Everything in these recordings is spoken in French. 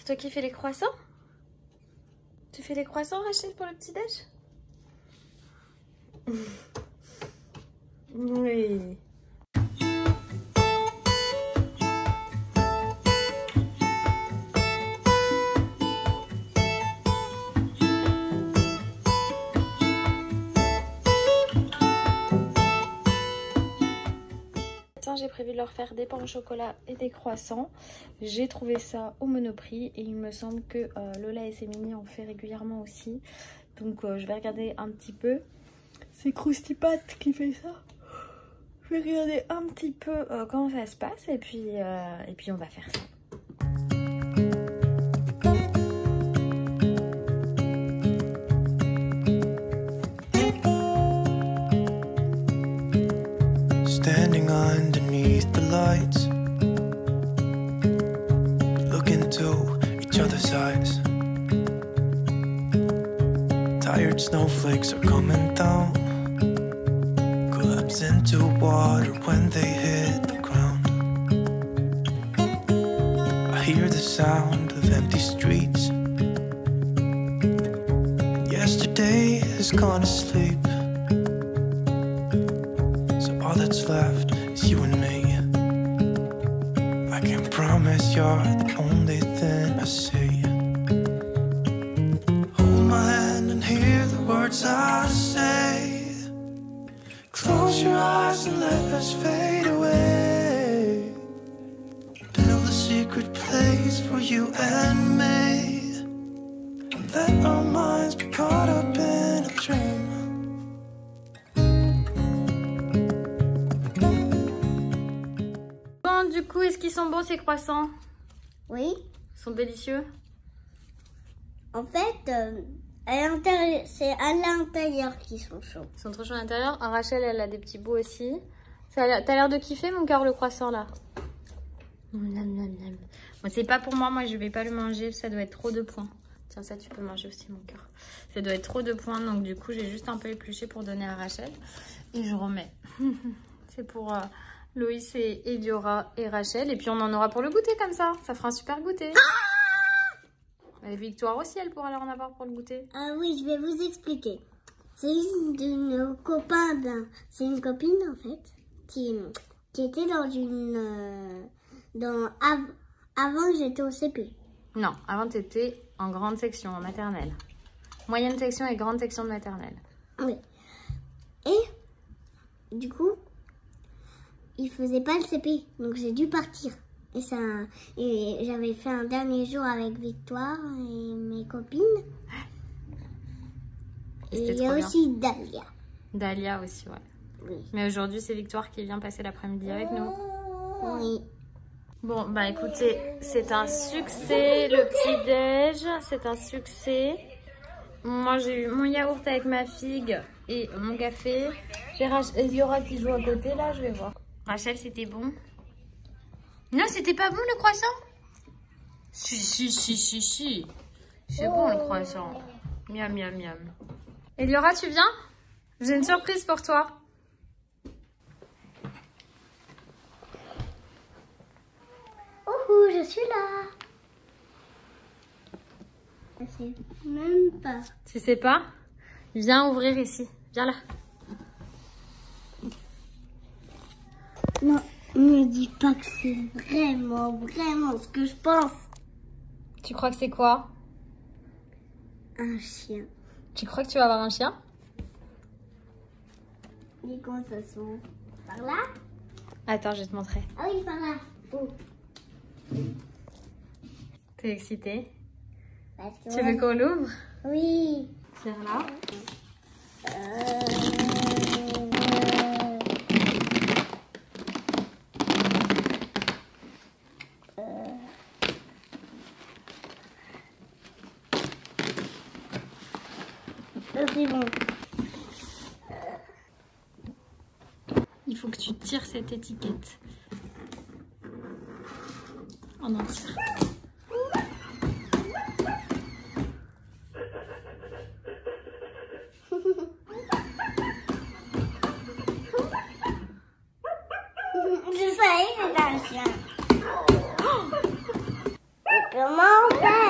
toi qui fais les croissants? Tu fais les croissants, Rachel, pour le petit-déj? Oui. J'ai prévu de leur faire des pains au chocolat et des croissants. J'ai trouvé ça au Monoprix et il me semble que Lola et ses mini en fait régulièrement aussi. Donc je vais regarder un petit peu. C'est Krusty Pat qui fait ça. Je vais regarder un petit peu comment ça se passe et puis on va faire ça. Standing underneath the lights, look into each other's eyes. Tired snowflakes are coming down, collapse into water when they hit the ground. I hear the sound of empty streets. Yesterday has gone to sleep. All that's left is you and me. I can promise you're the only thing I see. Hold my hand and hear the words I say. Close your eyes and let us fade away. Build a secret place for you and me. Let our minds be caught up in a dream. Du coup, est-ce qu'ils sont bons ces croissants? Oui. Ils sont délicieux? En fait, c'est à l'intérieur qu'ils sont chauds. Ils sont trop chauds à l'intérieur. Rachel, elle a des petits bouts aussi. T'as l'air de kiffer, mon cœur, le croissant là? Bon, c'est pas pour moi, je vais pas le manger, ça doit être trop de points. Tiens, ça tu peux manger aussi, mon cœur. Ça doit être trop de points, donc du coup, j'ai juste un peu épluché pour donner à Rachel. Et je remets. C'est pour... Loïs et Eliora et Rachel. Et puis on en aura pour le goûter comme ça. Ça fera un super goûter. Et Victoire aussi, elle pourra en avoir pour le goûter. Ah oui, je vais vous expliquer. C'est une copine en fait qui était dans une... avant que j'étais au CP. Non, avant tu étais en grande section, en maternelle. Moyenne section et grande section de maternelle. Oui. Et du coup... il faisait pas le CP, donc j'ai dû partir. Et j'avais fait un dernier jour avec Victoire et mes copines. Et il y a aussi Dalia. Dalia aussi, ouais. Oui. Mais aujourd'hui, c'est Victoire qui vient passer l'après-midi avec nous. Oui. Bon, bah écoutez, c'est un succès, le petit-déj. C'est un succès. Moi, j'ai eu mon yaourt avec ma figue et mon café. J'ai Eliora qui joue à côté, là, je vais voir. Rachel, c'était bon? Non, c'était pas bon le croissant? Si. C'est bon le croissant. Miam, miam, miam. Eliora, tu viens? J'ai une surprise pour toi. Oh, je suis là. Je sais même pas. Tu sais pas? Viens ouvrir ici. Viens là. Non, ne dis pas que c'est vraiment ce que je pense. Tu crois que c'est quoi? Un chien. Tu crois que tu vas avoir un chien? Et comment ça s'ouvre? Par là? Attends, je vais te montrer. Ah oui, par là. Oh. T'es excitée? Parce que Tu veux qu'on l'ouvre? Oui. Tiens là. C'est bon. Il faut que tu tires cette étiquette. En entier. Je savais que c'était un chien. Comment on fait?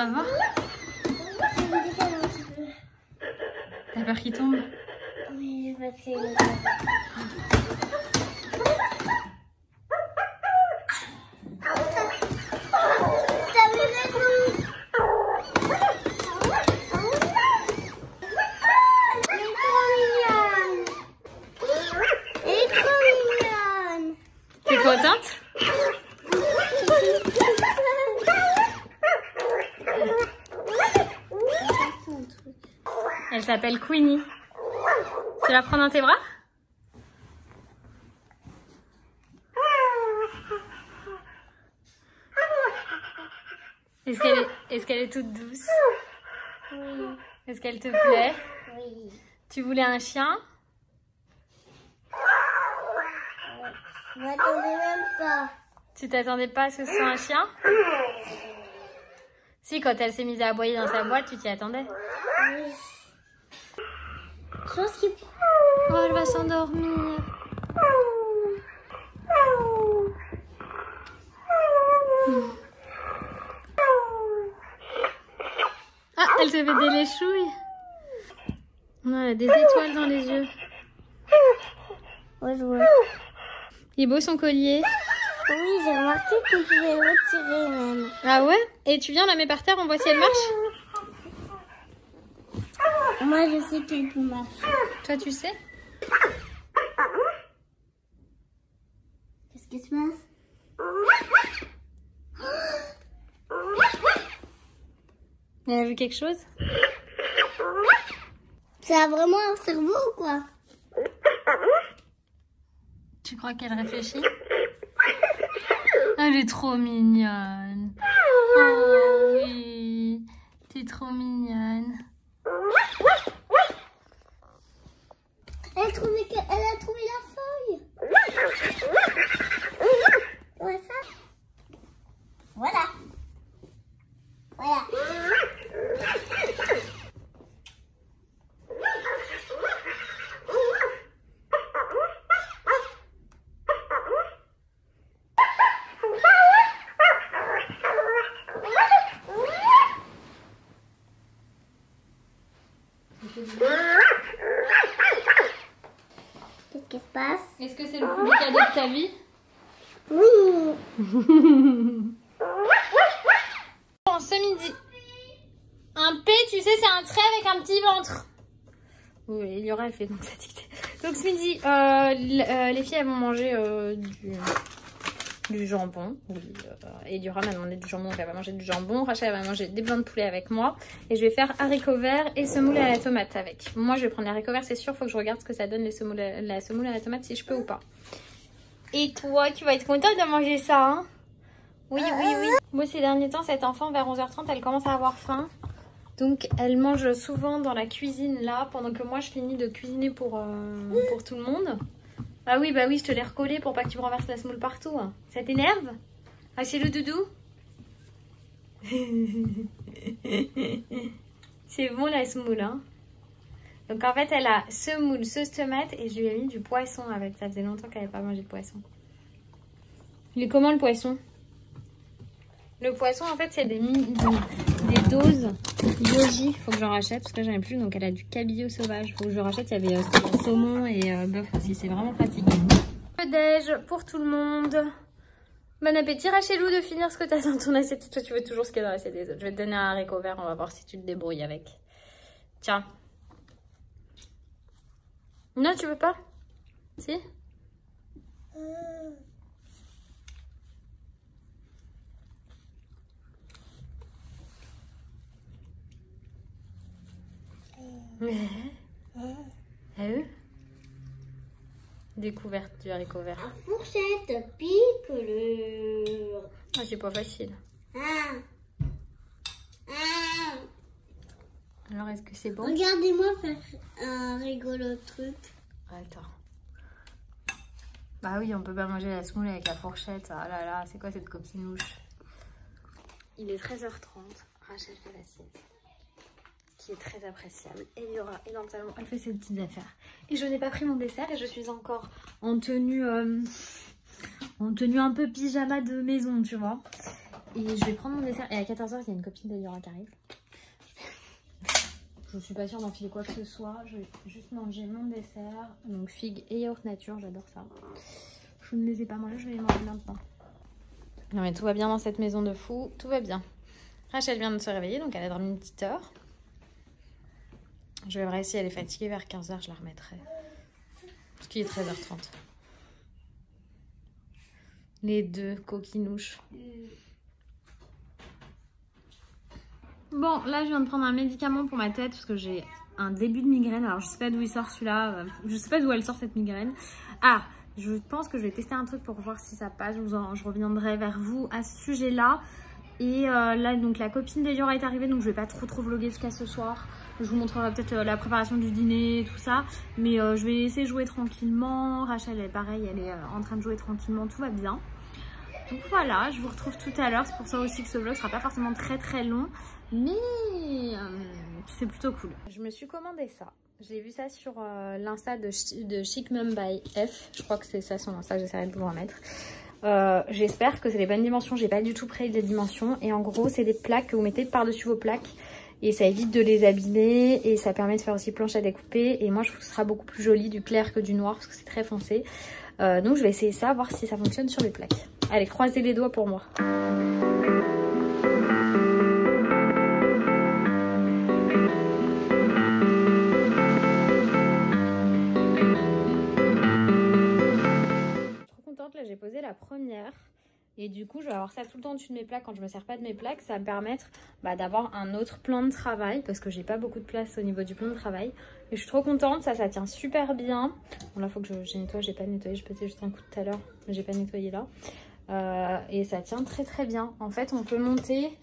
Ça va? T'as peur qu'il tombe? Oui, parce que... T'avais raison. Elle est trop mignonne. Elle est trop mignonne. T'es contente? Elle s'appelle Queenie. Tu la prends dans tes bras? Est-ce qu'elle est toute douce? Oui. Est-ce qu'elle te plaît? Oui. Tu voulais un chien? Je m'attendais même pas. Tu t'attendais pas à ce que ce soit un chien? Si, quand elle s'est mise à aboyer dans sa boîte, tu t'y attendais? Oui. Je pense qu'il... Oh, elle va s'endormir. Ah, elle te fait des léchouilles. Elle a des étoiles dans les yeux. Ouais, je vois. Il est beau son collier. Oui, j'ai remarqué qu'on pouvait le retirer même. Ah ouais? Et tu viens, on la met par terre, on voit si elle marche? Moi, je sais qu'elle peut marcher. Toi, tu sais? Qu'est-ce qui se passe? Elle a vu quelque chose? Ça a vraiment un cerveau ou quoi? Tu crois qu'elle réfléchit? Elle est trop mignonne. Oh oui, t'es trop mignonne. Elle a trouvé la feuille. Ouais, ça. Voilà. Voilà. Qu'est-ce qui se passe? Est-ce que c'est le plus beau cadeau de ta vie? Oui. Bon, ce midi, un P, tu sais, c'est un trait avec un petit ventre. Oui, il y aura, elle fait donc sa dictée. Donc ce midi, les filles, elles vont manger du jambon. Oui, et Dura m'a demandé du jambon, donc elle va manger du jambon. Rachel, elle va manger des blancs de poulet avec moi. Et je vais faire haricots verts et semoule à la tomate avec. Moi, je vais prendre les haricots verts, c'est sûr. Faut que je regarde ce que ça donne la semoule à la tomate, si je peux ou pas. Et toi, tu vas être contente de manger ça, hein? Oui, oui, oui. Moi, ces derniers temps, cette enfant, vers 11h30, elle commence à avoir faim. Donc, elle mange souvent dans la cuisine, là, pendant que moi, je finis de cuisiner pour tout le monde. Ah oui, bah oui, je te l'ai recollé pour pas que tu renverses la semoule partout. Hein. Ça t'énerve? Ah, c'est le doudou? C'est bon, la semoule, hein? Donc, en fait, elle a semoule, sauce tomate et je lui ai mis du poisson avec. Ça faisait longtemps qu'elle n'avait pas mangé de poisson. Il est comment, le poisson? Le poisson, en fait, c'est des doses yogi. Faut que j'en rachète parce que j'en ai plus. Donc, elle a du cabillaud sauvage. Faut que je rachète. Il y avait saumon et bœuf aussi. C'est vraiment pratique. Le déj pour tout le monde. Bon appétit, Rachelou, de finir ce que tu as dans ton assiette. Toi, tu veux toujours ce qu'il y a dans l'assiette des autres. Je vais te donner un haricot vert. On va voir si tu te débrouilles avec. Tiens. Non, tu veux pas? Si? Ah eux? Découverte du haricot vert. La fourchette pique le... Ah, c'est pas facile. Alors, est-ce que c'est bon? Regardez-moi faire un rigolo truc. Attends. Bah oui, on peut pas manger la semoule avec la fourchette. Ah là là, c'est quoi cette coquinouche? Il est 13h30. Rachel fait l'assiette, qui est très appréciable. Et il y aura et dans le salon, elle fait ses petites affaires. Et je n'ai pas pris mon dessert et je suis encore en tenue un peu pyjama de maison, tu vois. Et je vais prendre mon dessert. Et à 14h, il y a une copine d'Eliora qui arrive. Je suis pas sûre d'enfiler quoi que ce soit. Je vais juste manger mon dessert. Donc figues et yaourt nature, j'adore ça. Je ne les ai pas mangés, je vais les manger maintenant. Non mais tout va bien dans cette maison de fou. Tout va bien. Rachel vient de se réveiller, donc elle a dormi une petite heure. Je verrai si elle est fatiguée vers 15h, je la remettrai. Parce qu'il est 13h30. Les deux coquinouches. Bon, là je viens de prendre un médicament pour ma tête parce que j'ai un début de migraine. Alors je sais pas d'où il sort celui-là. Je sais pas d'où elle sort cette migraine. Ah, je pense que je vais tester un truc pour voir si ça passe. Je reviendrai vers vous à ce sujet-là. Et là, donc la copine d'Eliora est arrivée, donc je vais pas trop vlogger jusqu'à ce soir. Je vous montrerai peut-être la préparation du dîner, tout ça. Mais je vais essayer de jouer tranquillement. Rachel, elle, pareil, elle est en train de jouer tranquillement, tout va bien. Donc voilà, je vous retrouve tout à l'heure. C'est pour ça aussi que ce vlog sera pas forcément très long. Mais c'est plutôt cool. Je me suis commandé ça. J'ai vu ça sur l'insta de Chic Mum by F. Je crois que c'est ça son insta, j'essaierai de vous en mettre. J'espère que c'est les bonnes dimensions. J'ai pas du tout pris les dimensions. Et en gros, c'est des plaques que vous mettez par-dessus vos plaques. Et ça évite de les abîmer. Et ça permet de faire aussi planche à découper. Et moi, je trouve que ce sera beaucoup plus joli du clair que du noir parce que c'est très foncé. Donc je vais essayer ça, voir si ça fonctionne sur les plaques. Allez, croisez les doigts pour moi. Là j'ai posé la première et du coup je vais avoir ça tout le temps au-dessus de mes plaques. Quand je me sers pas de mes plaques, ça va me permettre d'avoir un autre plan de travail parce que j'ai pas beaucoup de place au niveau du plan de travail et je suis trop contente. Ça tient super bien. Bon là faut que je nettoie, j'ai pas nettoyé, je pétais juste un coup tout à l'heure mais j'ai pas nettoyé là et ça tient très bien. En fait on peut monter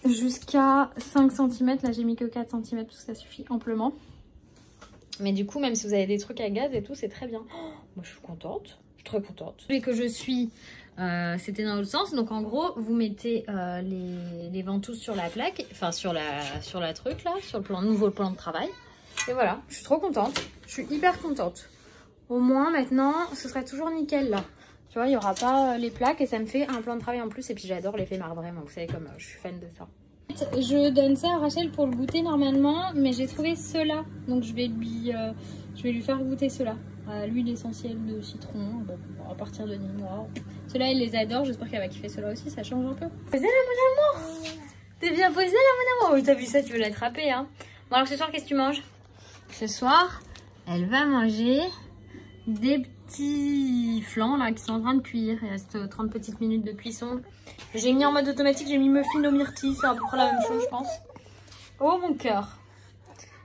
jusqu'à 5 cm. Là j'ai mis que 4 cm parce que ça suffit amplement, mais du coup même si vous avez des trucs à gaz et tout, c'est très bien. Moi je suis contente. Très contente. Et que je suis, c'était dans l'autre sens. Donc en gros, vous mettez les ventouses sur la plaque, enfin sur la truc là, sur le nouveau plan de travail. Et voilà, je suis trop contente. Je suis hyper contente. Au moins maintenant, ce sera toujours nickel là. Tu vois, il n'y aura pas les plaques et ça me fait un plan de travail en plus. Et puis j'adore l'effet marbré, moi, vous savez comme je suis fan de ça. Je donne ça à Rachel pour le goûter normalement, mais j'ai trouvé ceux-là. Donc je vais lui faire goûter ceux-là. L'huile essentielle de citron, bon, à partir de mi-mois. Ceux-là, elle les adore, j'espère qu'elle va kiffer ceux-là aussi, ça change un peu. Posez là, mon amour! T'es bien posé là, mon amour? T'as vu ça, tu veux l'attraper, hein? Bon, alors ce soir, qu'est-ce que tu manges? Ce soir, elle va manger des petits flancs là qui sont en train de cuire. Il reste 30 petites minutes de cuisson. J'ai mis en mode automatique, j'ai mis muffin aux myrtilles, c'est à peu près la même chose, je pense. Oh, mon cœur!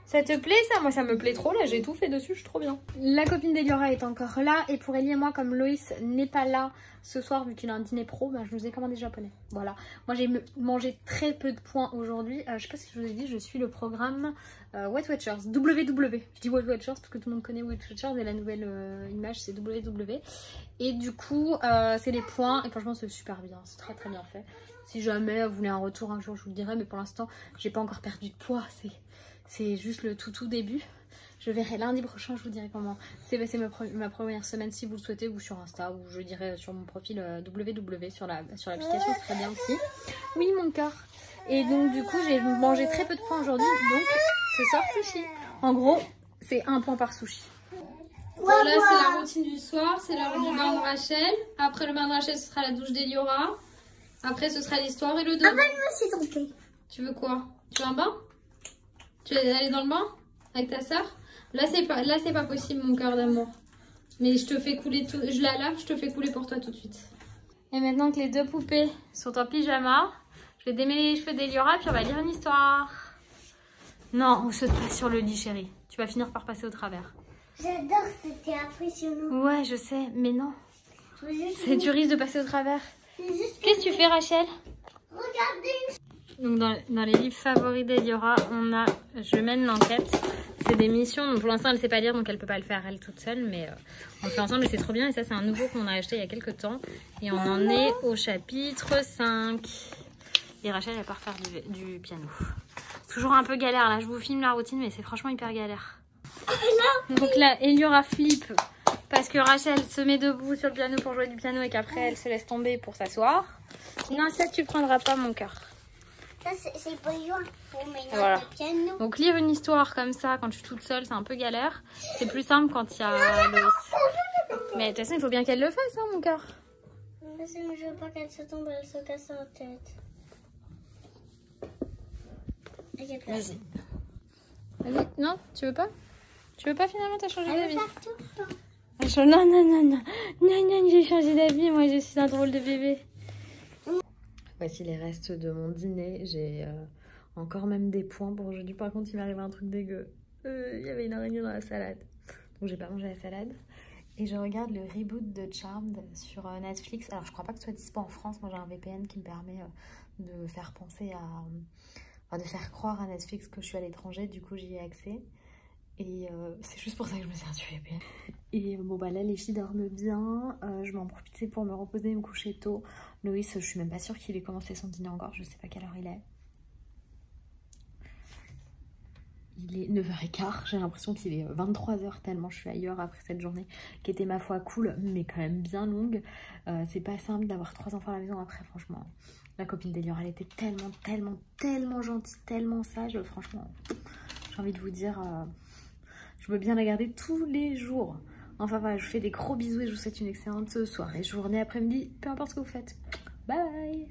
Ça te plaît ça? Moi ça me plaît trop, là j'ai tout fait dessus, je suis trop bien. La copine d'Eliora est encore là et pour Ellie et moi, comme Loïs n'est pas là ce soir vu qu'il a un dîner pro, je nous ai commandé japonais. Voilà, moi j'ai mangé très peu de points aujourd'hui. Je sais pas si je vous ai dit, je suis le programme Weight Watchers, WW. Je dis Weight Watchers parce que tout le monde connaît Weight Watchers et la nouvelle image c'est WW. Et du coup c'est les points et franchement c'est super bien, c'est très bien fait. Si jamais vous voulez un retour un jour je vous le dirai, mais pour l'instant j'ai pas encore perdu de poids, c'est juste le tout début. Je verrai lundi prochain, je vous dirai comment c'est passé ma première semaine si vous le souhaitez, ou sur Insta, ou je dirai sur mon profil WW sur l'application, c'est très bien aussi. Oui mon cœur. Et donc du coup j'ai mangé très peu de points aujourd'hui, donc ce soir sushi. En gros c'est 1 point par sushi. Bon, là c'est la routine du soir, c'est l'heure du bain de Rachel. Après le bain de Rachel ce sera la douche d'Eliora. Après ce sera l'histoire et le dodo. Ah ben je me suis trompée. Tu veux quoi? Tu veux un bain? Tu veux aller dans le bain avec ta soeur? Là c'est pas possible mon cœur d'amour. Mais je te fais couler tout, je la lave, je te fais couler pour toi tout de suite. Et maintenant que les deux poupées sont en pyjama, je vais démêler les cheveux d'Eliora puis on va lire une histoire. Non, on saute pas sur le lit chérie. Tu vas finir par passer au travers. J'adore, c'était impressionnant. Ouais je sais, mais non. Tu risques de passer au travers. Qu'est-ce que tu fais Rachel? Regardez. Donc dans les livres favoris d'Eliora, on a Je mène l'enquête. C'est des missions, donc pour l'instant elle ne sait pas lire donc elle peut pas le faire elle toute seule, mais on le fait ensemble et c'est trop bien. Et ça c'est un nouveau qu'on a acheté il y a quelques temps et on en est au chapitre 5. Et Rachel elle part faire du piano. Toujours un peu galère là, je vous filme la routine mais c'est franchement hyper galère. Donc là Eliora flippe Parce que Rachel se met debout sur le piano pour jouer du piano et qu'après elle se laisse tomber pour s'asseoir. Non, ça tu prendras pas mon cœur. Ça, c'est pas joint pour mes notes Voilà. de piano. Donc lire une histoire comme ça quand je suis toute seule, c'est un peu galère. C'est plus simple quand il y a Loïs. Mais de toute façon, il faut bien qu'elle le fasse, hein, mon cœur. Parce que je veux pas qu'elle se tombe, elle se casse la tête. Vas-y. Vas-y. Non, tu veux pas? Tu veux pas finalement, t'as changé Elle d'avis? veut faire tout le temps. Non, non, non, non. Non, non, j'ai changé d'avis. Moi, je suis un drôle de bébé. Voici les restes de mon dîner. J'ai encore même des points pour aujourd'hui. Par contre, il m'est arrivé un truc dégueu. Il y avait une araignée dans la salade. Donc, j'ai pas mangé la salade. Et je regarde le reboot de Charmed sur Netflix. Alors, je crois pas que ce soit dispo en France. Moi, j'ai un VPN qui me permet de faire penser à... Enfin, de faire croire à Netflix que je suis à l'étranger. Du coup, j'y ai accès. Et c'est juste pour ça que je me sers du VPN. Et bon, bah là, les filles dorment bien. Je vais en profiter pour me reposer et me coucher tôt. Loïs, je suis même pas sûre qu'il ait commencé son dîner encore. Je sais pas quelle heure il est. Il est 9h15. J'ai l'impression qu'il est 23h tellement je suis ailleurs après cette journée qui était ma foi cool, mais quand même bien longue. C'est pas simple d'avoir 3 enfants à la maison après, franchement. La copine d'Elior, elle était tellement gentille, tellement sage. Franchement, j'ai envie de vous dire... je veux bien la garder tous les jours. Enfin voilà, je vous fais des gros bisous et je vous souhaite une excellente soirée, journée, après-midi, peu importe ce que vous faites. Bye bye.